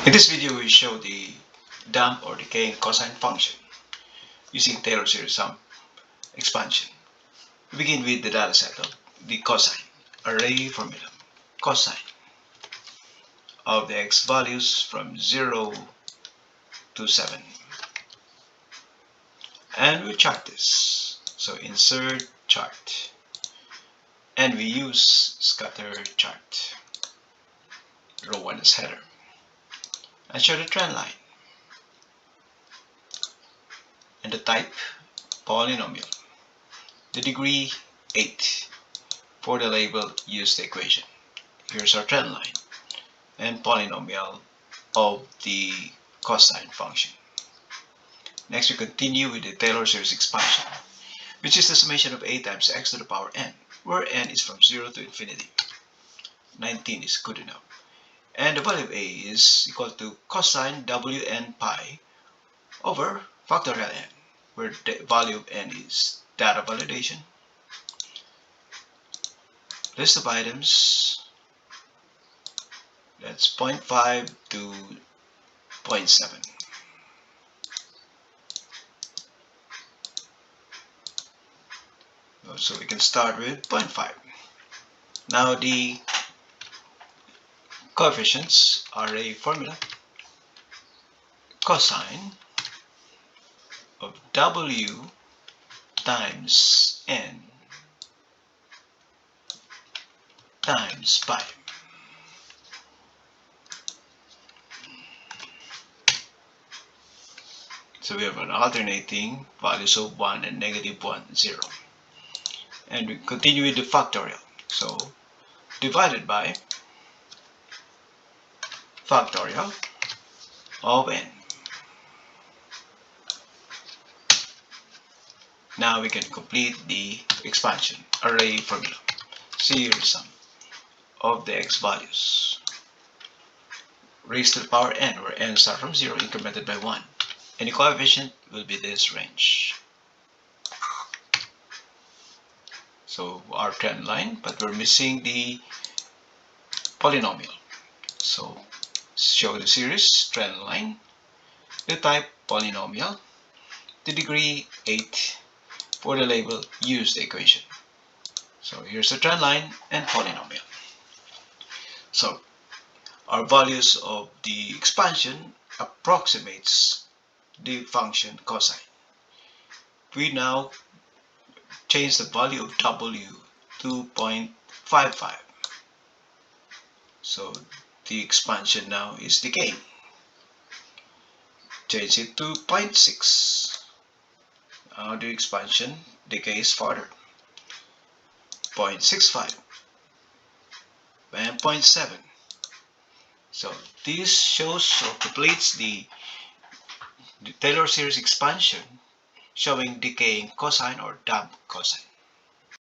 In this video, we show the damped or decaying cosine function using Taylor series sum expansion. We begin with the data set of the cosine array formula. Cosine of the x values from 0 to 7. And we chart this. So insert chart. And we use scatter chart. Row 1 is header. And show the trend line. And the type, polynomial. The degree, 8. For the label, use the equation. Here's our trend line and polynomial of the cosine function. Next, we continue with the Taylor series expansion, which is the summation of a times x to the power n, where n is from 0 to infinity. 19 is good enough. And the value of a is equal to cosine wn pi over factorial n, where the value of n is data validation. List of items, that's 0.5 to 0.7. So we can start with 0.5. Now the coefficients are a formula. Cosine of w times n times pi. So we have an alternating values of 1 and -1, 0. And we continue with the factorial. So divided by factorial of n. Now we can complete the expansion array formula. Series sum of the x values raised to the power n, where n starts from 0 incremented by 1. And the coefficient will be this range. So our trend line, but we're missing the polynomial. So show the series trend line, the type polynomial, the degree 8. For the label, use the equation. So here's the trend line and polynomial. So our values of the expansion approximates the function cosine. We now change the value of w to 0.55. So the expansion now is decaying. Change it to 0.6. Now the expansion decays further. 0.65 and 0.7. So this shows or completes the Taylor series expansion showing decaying cosine or damped cosine.